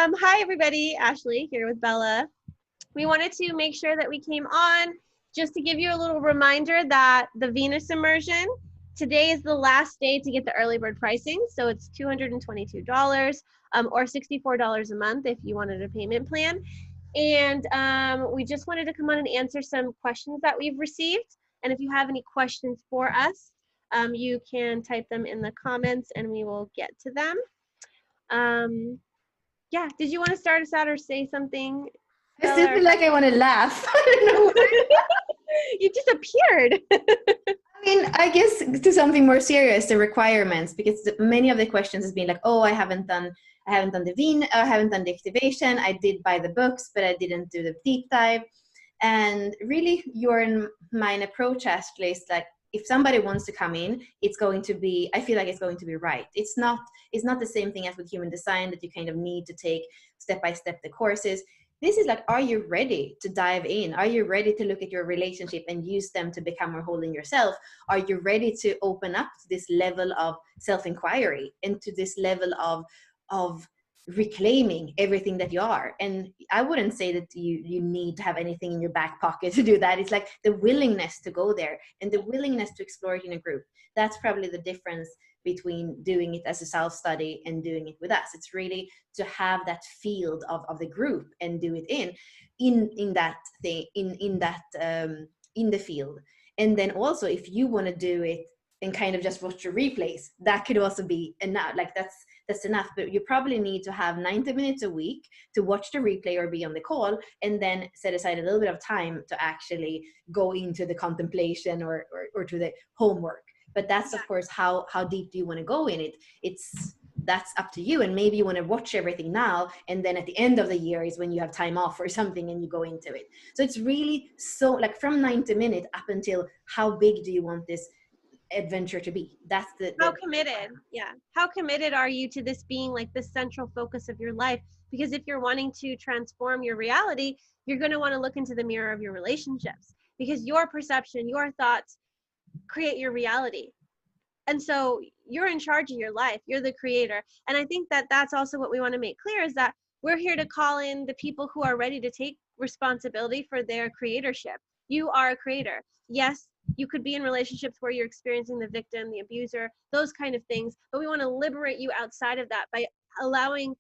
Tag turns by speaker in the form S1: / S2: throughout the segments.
S1: Hi, everybody. Ashley here with Bella. We wanted to make sure that we came on just to give you a little reminder that the Venus immersion, today is the last day to get the early bird pricing. So it's $222 or $64 a month if you wanted a payment plan. And we just wanted to come on and answer some questions that we've received. And if you have any questions for us, you can type them in the comments and we will get to them. Yeah, did you want to start us out or say something?
S2: I still feel like I want to laugh. I don't know.
S1: You disappeared.
S2: I mean, I guess to something more serious, the requirements, because many of the questions has been like, oh, I haven't done the activation. I did buy the books, but I didn't do the deep dive. And really, your mine approach, Ashley, is like, if somebody wants to come in, it's going to be, I feel like it's going to be right. It's not the same thing as with human design that you kind of need to take step by step the courses. This is like, are you ready to dive in? Are you ready to look at your relationship and use them to become more whole in yourself? Are you ready to open up to this level of self-inquiry and to this level of reclaiming everything that you are? And I wouldn't say that you need to have anything in your back pocket to do that. It's like the willingness to go there and the willingness to explore it in a group. That's probably the difference between doing it as a self-study and doing it with us. It's really to have that field of the group and do it in that thing, in the field. And then also, if you want to do it and kind of just watch your replays, that could also be enough. Like that's enough, but you probably need to have 90 minutes a week to watch the replay or be on the call, and then set aside a little bit of time to actually go into the contemplation or to the homework. But that's, of course, how deep do you want to go in it? That's up to you. And maybe you want to watch everything now, and then at the end of the year is when you have time off or something and you go into it. So it's really so like from 90 minutes up until how big do you want this adventure to be? That's
S1: how committed. Yeah. How committed are you to this being like the central focus of your life? Because if you're wanting to transform your reality, you're going to want to look into the mirror of your relationships, because your perception, your thoughts create your reality. And so you're in charge of your life. You're the creator. And I think that that's also what we want to make clear, is that we're here to call in the people who are ready to take responsibility for their creatorship. You are a creator. Yes, you could be in relationships where you're experiencing the victim, the abuser, those kind of things. But we want to liberate you outside of that by allowing,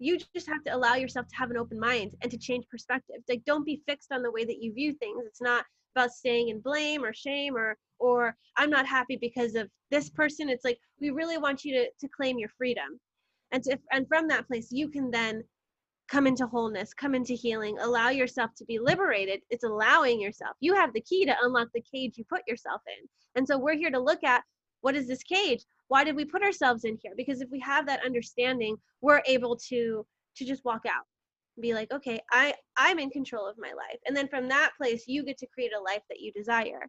S1: you just have to allow yourself to have an open mind and to change perspective. Like, don't be fixed on the way that you view things. It's not about staying in blame or shame or I'm not happy because of this person. It's like, we really want you to claim your freedom. And from that place, you can then come into wholeness, come into healing, allow yourself to be liberated. It's allowing yourself. You have the key to unlock the cage you put yourself in. And so we're here to look at, what is this cage? Why did we put ourselves in here? Because if we have that understanding, we're able to just walk out. Be like, okay, I'm in control of my life. And then from that place, you get to create a life that you desire.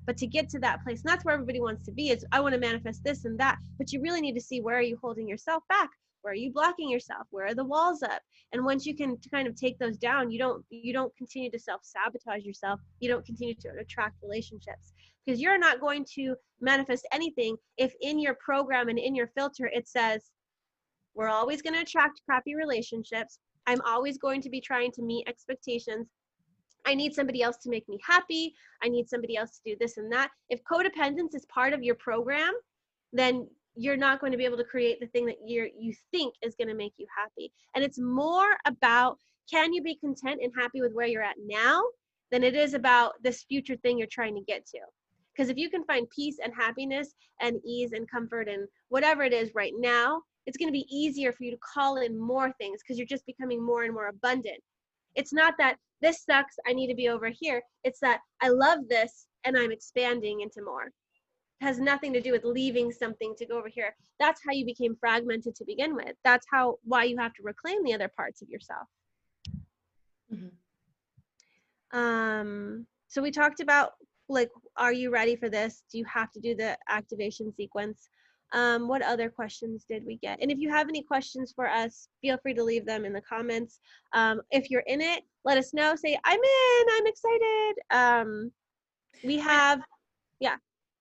S1: But to get to that place, and that's where everybody wants to be, is I want to manifest this and that. But you really need to see, where are you holding yourself back? Where are you blocking yourself? Where are the walls up? And once you can kind of take those down, you don't continue to self-sabotage yourself. You don't continue to attract relationships, because you're not going to manifest anything if in your program and in your filter it says, we're always going to attract crappy relationships. I'm always going to be trying to meet expectations. I need somebody else to make me happy. I need somebody else to do this and that. If codependence is part of your program, then you're not going to be able to create the thing that you think is going to make you happy. And it's more about, can you be content and happy with where you're at now, than it is about this future thing you're trying to get to. Because if you can find peace and happiness and ease and comfort and whatever it is right now, it's going to be easier for you to call in more things, because you're just becoming more and more abundant. It's not that this sucks, I need to be over here. It's that I love this and I'm expanding into more. It has nothing to do with leaving something to go over here. That's how you became fragmented to begin with. That's why you have to reclaim the other parts of yourself. Mm-hmm. So we talked about, like, are you ready for this? Do you have to do the activation sequence? What other questions did we get? And if you have any questions for us, feel free to leave them in the comments. If you're in it, let us know. Say, I'm in, I'm excited. We have, yeah,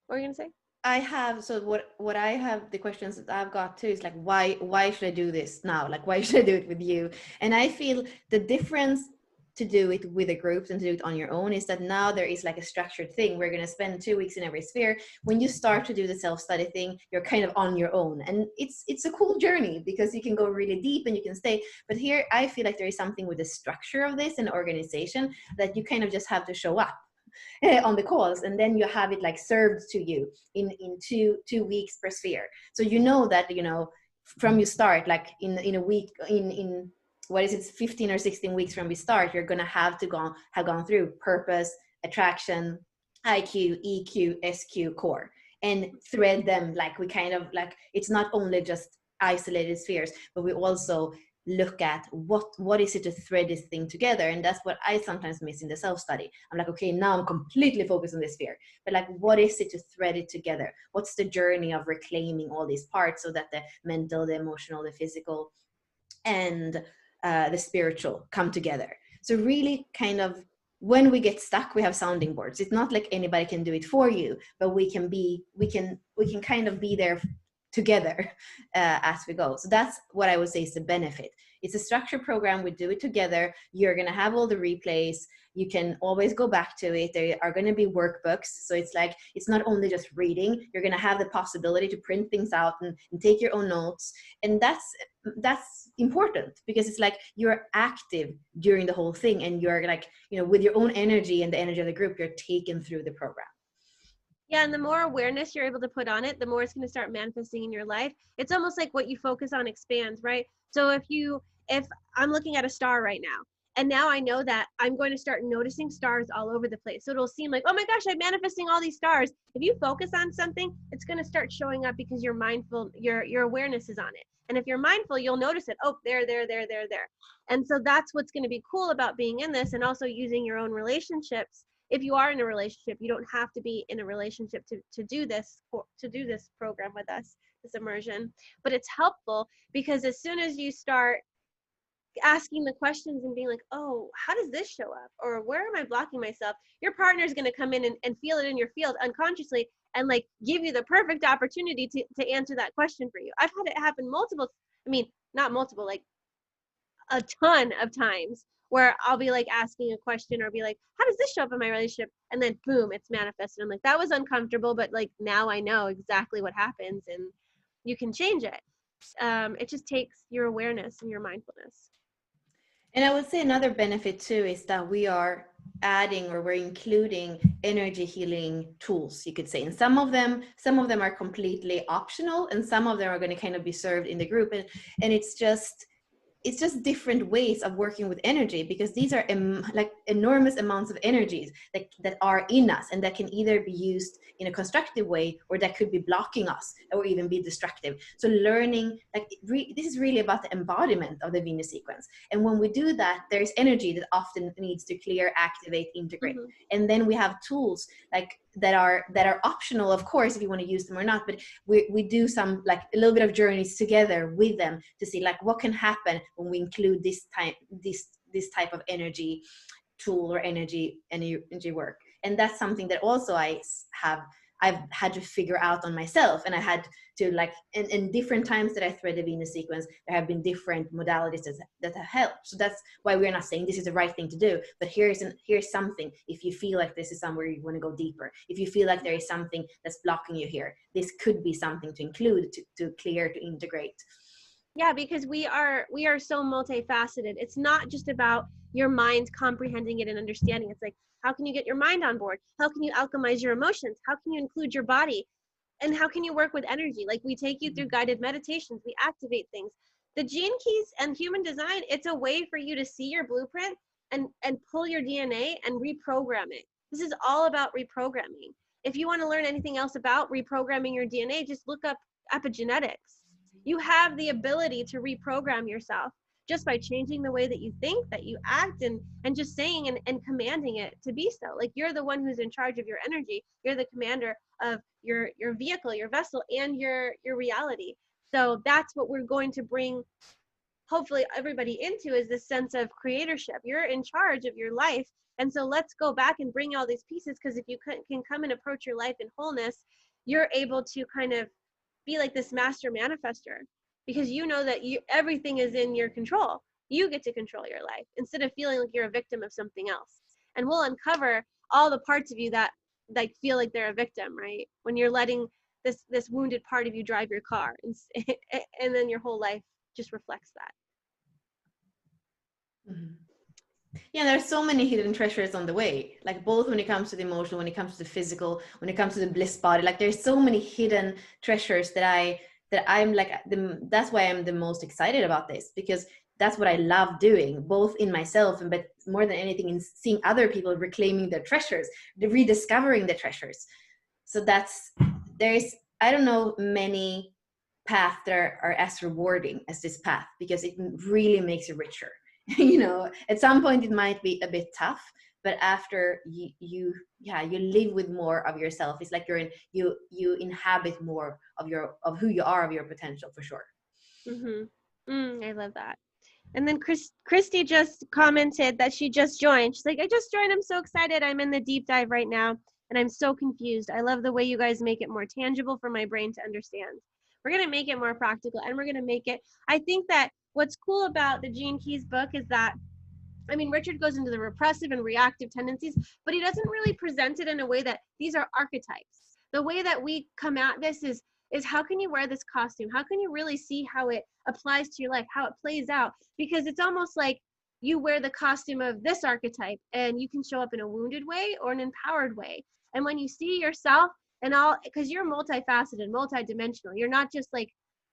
S1: what were you gonna say?
S2: I have, so what I have, the questions that I've got too is like, why should I do this now? Like, why should I do it with you? And I feel the difference to do it with a group and to do it on your own is that now there is like a structured thing. We're going to spend 2 weeks in every sphere. When you start to do the self-study thing, you're kind of on your own, and it's a cool journey because you can go really deep and you can stay. But here I feel like there is something with the structure of this and organization that you kind of just have to show up on the calls, and then you have it like served to you in 2 weeks per sphere. So you know that, you know, from you start, like in a week, in what is it, 15 or 16 weeks from we start, you're gonna have to have gone through purpose, attraction, IQ, EQ, SQ, core, and thread them. Like we kind of like, it's not only just isolated spheres, but we also look at what is it to thread this thing together. And that's what I sometimes miss in the self-study. I'm like, okay, now I'm completely focused on this sphere, but like, what is it to thread it together? What's the journey of reclaiming all these parts so that the mental, the emotional, the physical, and the spiritual come together? So really kind of, when we get stuck, we have sounding boards. It's not like anybody can do it for you, but we can kind of be there together as we go. So that's what I would say is the benefit. It's a structured program. We do it together. You're going to have all the replays. You can always go back to it. There are going to be workbooks. So it's like, it's not only just reading. You're going to have the possibility to print things out and take your own notes. And that's important, because it's like you're active during the whole thing, and you're like, you know, with your own energy and the energy of the group, you're taken through the program.
S1: Yeah, and the more awareness you're able to put on it, the more it's going to start manifesting in your life. It's almost like what you focus on expands, right? So if I'm looking at a star right now, and now I know that I'm going to start noticing stars all over the place. So it'll seem like, oh my gosh, I'm manifesting all these stars. If you focus on something, it's going to start showing up because you're mindful, your awareness is on it. And if you're mindful, you'll notice it. Oh, there. And so that's what's going to be cool about being in this, and also using your own relationships. If you are in a relationship, you don't have to be in a relationship to do this program with us, this immersion. But it's helpful because as soon as you start asking the questions and being like, oh, how does this show up, or where am I blocking myself, your partner is going to come in and feel it in your field unconsciously, and like give you the perfect opportunity to answer that question for you. I've had it happen not multiple, like a ton of times, where I'll be like asking a question or be like, how does this show up in my relationship? And then boom, it's manifested. I'm like, that was uncomfortable, but like now I know exactly what happens, and you can change it. It just takes your awareness and your mindfulness.
S2: And I would say another benefit too is that we are adding, or we're including, energy healing tools, you could say. And some of them are completely optional, and some of them are going to kind of be served in the group. And it's just different ways of working with energy, because these are like enormous amounts of energies that are in us, and that can either be used in a constructive way, or that could be blocking us, or even be destructive. So learning, like, this is really about the embodiment of the Venus sequence. And when we do that, there's energy that often needs to clear, activate, integrate.
S1: Mm-hmm.
S2: And then we have tools like that are optional, of course, if you want to use them or not, but we do some, like, a little bit of journeys together with them to see like what can happen when we include this type of energy tool or energy work. And that's something that also I've had to figure out on myself. And I had to, like, in different times that I thread the Venus sequence, there have been different modalities that have helped. So that's why we're not saying this is the right thing to do, but here's something. If you feel like this is somewhere you want to go deeper, if you feel like there is something that's blocking you here, this could be something to include, to clear, to integrate.
S1: Yeah, because we are so multifaceted. It's not just about your mind comprehending it and understanding. It's like, how can you get your mind on board? How can you alchemize your emotions? How can you include your body? And how can you work with energy? Like, we take you through guided meditations, we activate things. The gene keys and human design, it's a way for you to see your blueprint and pull your DNA and reprogram it. This is all about reprogramming. If you want to learn anything else about reprogramming your DNA, just look up epigenetics. You have the ability to reprogram yourself just by changing the way that you think, that you act, and just saying and commanding it to be so. Like, you're the one who's in charge of your energy. You're the commander of your vehicle, your vessel, and your reality. So that's what we're going to bring, hopefully, everybody into, is this sense of creatorship. You're in charge of your life. And so let's go back and bring all these pieces, because if you can come and approach your life in wholeness, you're able to kind of be like this master manifester, because you know that everything is in your control. You get to control your life instead of feeling like you're a victim of something else. And we'll uncover all the parts of you that like feel like they're a victim, right? When you're letting this wounded part of you drive your car, and then your whole life just reflects that.
S2: Mhm. Yeah, there's so many hidden treasures on the way, like both when it comes to the emotional, when it comes to the physical, when it comes to the bliss body. Like there's so many hidden treasures that I'm like that's why I'm the most excited about this, because that's what I love doing, both in myself and but more than anything in seeing other people reclaiming their treasures, rediscovering the treasures. So there's I don't know many paths that are as rewarding as this path, because it really makes you richer. You know, at some point it might be a bit tough, but after you live with more of yourself. It's like you inhabit more of who you are, of your potential, for sure.
S1: I love that. And then Christy just commented that she just joined. She's like, I just joined. I'm so excited. I'm in the deep dive right now, and I'm so confused. I love the way you guys make it more tangible for my brain to understand. We're going to make it more practical, and we're going to make it. I think that what's cool about the Gene Keys book is that, I mean, Richard goes into the repressive and reactive tendencies, but he doesn't really present it in a way that these are archetypes. The way that we come at this is how can you wear this costume? How can you really see how it applies to your life, how it plays out? Because it's almost like you wear the costume of this archetype and you can show up in a wounded way or an empowered way. And when you see yourself and all, because you're multifaceted, multidimensional, you're not just like,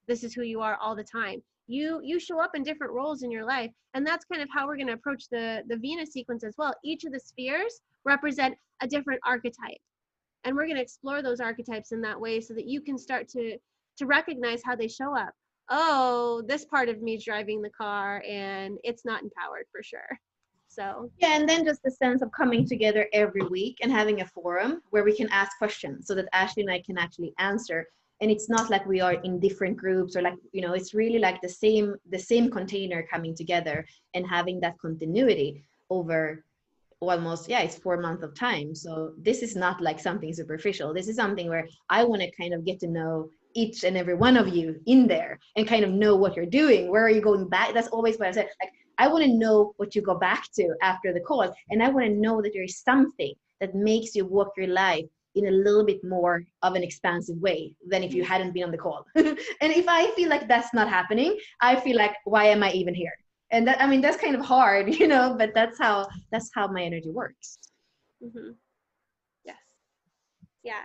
S1: this is who you are all the time. You show up in different roles in your life, and that's kind of how we're going to approach the Venus sequence as well. Each of the spheres represent a different archetype, and we're going to explore those archetypes in that way so that you can start to recognize how they show up. Oh, this part of me is driving the car and it's not empowered for sure. So
S2: Yeah, and then just the sense of coming together every week and having a forum where we can ask questions so that Ashley and I can actually answer. And it's not like we are in different groups, or like, you know, it's really like the same container coming together and having that continuity over almost, yeah, it's 4 months of time. So this is not like something superficial. This is something where I want to kind of get to know each and every one of you in there and kind of know what you're doing. Where are you going back? That's always what I said. Like, I want to know what you go back to after the call. And I want to know that there is something that makes you walk your life in a little bit more of an expansive way than if you hadn't been on the call. And if I feel like that's not happening, I feel like, why am I even here? And that, I mean, that's kind of hard, you know, but that's how my energy works.
S1: mm-hmm. Yes. Yeah.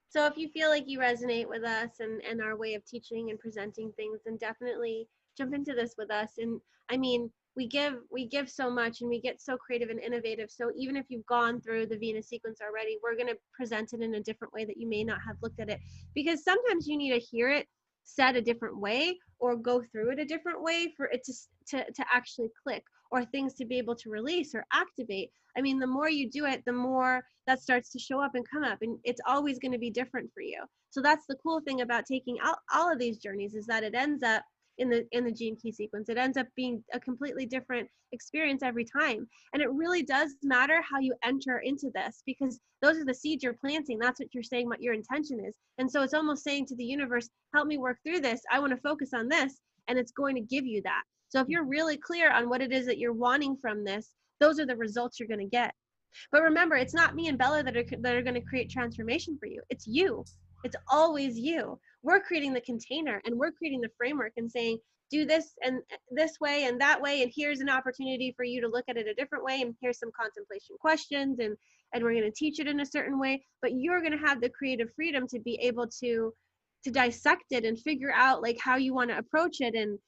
S1: So if you feel like you resonate with us and our way of teaching and presenting things, then definitely jump into this with us. And I mean, we give so much and we get so creative and innovative. So even if you've gone through the Venus sequence already, we're going to present it in a different way that you may not have looked at it, because sometimes you need to hear it said a different way or go through it a different way for it to actually click, or things to be able to release or activate. I mean, the more you do it, the more that starts to show up and come up, and it's always going to be different for you. So that's the cool thing about taking all of these journeys, is that it ends up in the Gene Key sequence. It ends up being a completely different experience every time. And it really does matter how you enter into this, because those are the seeds you're planting. That's what you're saying, what your intention is. And so it's almost saying to the universe, help me work through this. I want to focus on this, and it's going to give you that. So if you're really clear on what it is that you're wanting from this, those are the results you're going to get. But remember, it's not me and Bella that are going to create transformation for you. It's you. It's always you. We're creating the container and we're creating the framework and saying, do this and this way and that way, and here's an opportunity for you to look at it a different way, and here's some contemplation questions, and we're going to teach it in a certain way. But you're going to have the creative freedom to be able to dissect it and figure out like how you want to approach it, and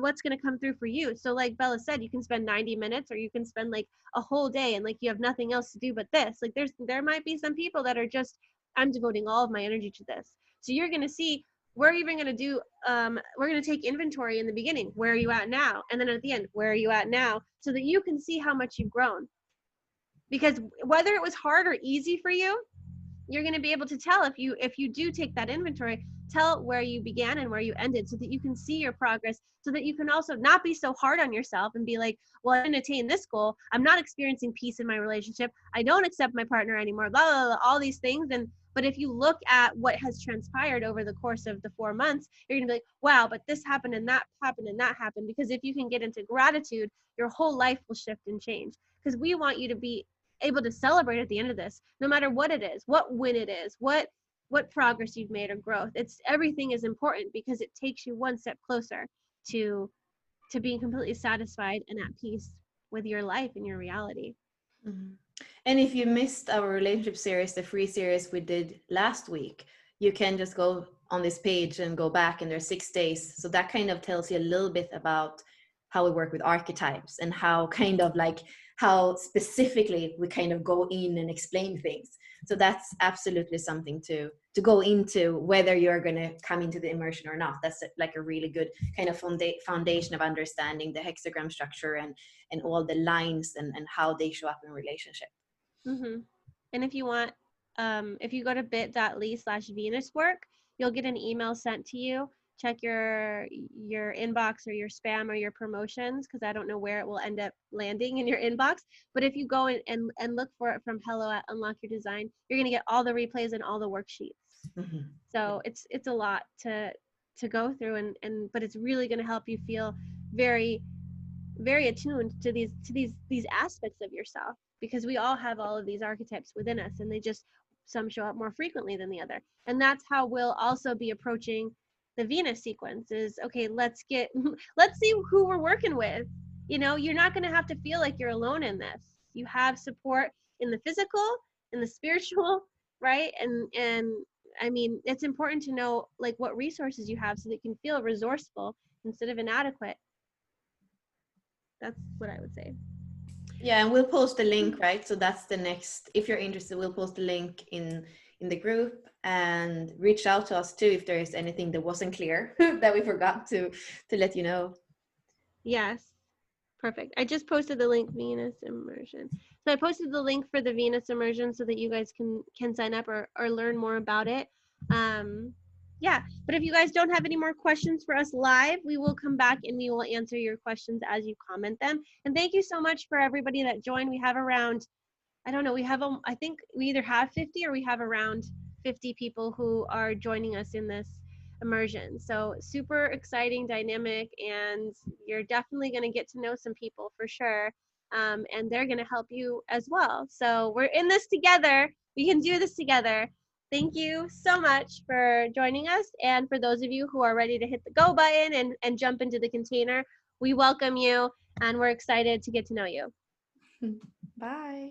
S1: what's going to come through for you. So like Bella said, you can spend 90 minutes or you can spend like a whole day, and like you have nothing else to do but this. Like there might be some people that are just, I'm devoting all of my energy to this. So you're going to see, we're even going to do, we're going to take inventory in the beginning. Where are you at now? And then at the end, where are you at now? So that you can see how much you've grown. Because whether it was hard or easy for you, you're going to be able to tell if you do take that inventory, tell where you began and where you ended, so that you can see your progress, so that you can also not be so hard on yourself and be like, well, I didn't attain this goal, I'm not experiencing peace in my relationship, I don't accept my partner anymore, blah, blah, blah, all these things. And But if you look at what has transpired over the course of the 4 months, you're going to be like, wow, but this happened and that happened and that happened. Because if you can get into gratitude, your whole life will shift and change. Because we want you to be able to celebrate at the end of this, no matter what it is, what win it is, what progress you've made or growth. It's everything is important because it takes you one step closer to being completely satisfied and at peace with your life and your reality.
S2: Mhm. And if you missed our relationship series, the free series we did last week, you can just go on this page and go back, and there's 6 days. So that kind of tells you a little bit about how we work with archetypes and how kind of like how specifically we kind of go in and explain things. So that's absolutely something to go into, whether you're going to come into the immersion or not. That's like a really good kind of foundation of understanding the hexagram structure and all the lines and how they show up in relationship.
S1: Mm-hmm. And if you want, if you go to bit.ly/Venus work, you'll get an email sent to you. Check your inbox or your spam or your promotions, because I don't know where it will end up landing in your inbox. But if you go and look for it from hello at Unlock Your Design, you're gonna get all the replays and all the worksheets.
S2: Mm-hmm.
S1: So it's a lot to go through, and but it's really gonna help you feel very very attuned to these aspects of yourself, because we all have all of these archetypes within us, and they just some show up more frequently than the other. And that's how we'll also be approaching the Venus sequence is, okay, let's see who we're working with. You're not going to have to feel like you're alone in this. You have support in the physical, in the spiritual, right? And I mean, it's important to know like what resources you have so that you can feel resourceful instead of inadequate. That's what I would say.
S2: Yeah, and we'll post the link, right? So that's the next. If you're interested, we'll post the link in the group, and reach out to us too if there is anything that wasn't clear that we forgot to let you know.
S1: Yes. Perfect. I just posted the link, Venus Immersion. So I posted the link for the Venus Immersion so that you guys can sign up or learn more about it. Yeah, but if you guys don't have any more questions for us live, we will come back and we will answer your questions as you comment them. And thank you so much for everybody that joined. We have around, I don't know, we have, I think we either have 50 or we have around 50 people who are joining us in this immersion. So super exciting, dynamic, and you're definitely going to get to know some people for sure. And they're going to help you as well. So we're in this together. We can do this together. Thank you so much for joining us. And for those of you who are ready to hit the go button and jump into the container, we welcome you and we're excited to get to know you.
S2: Bye.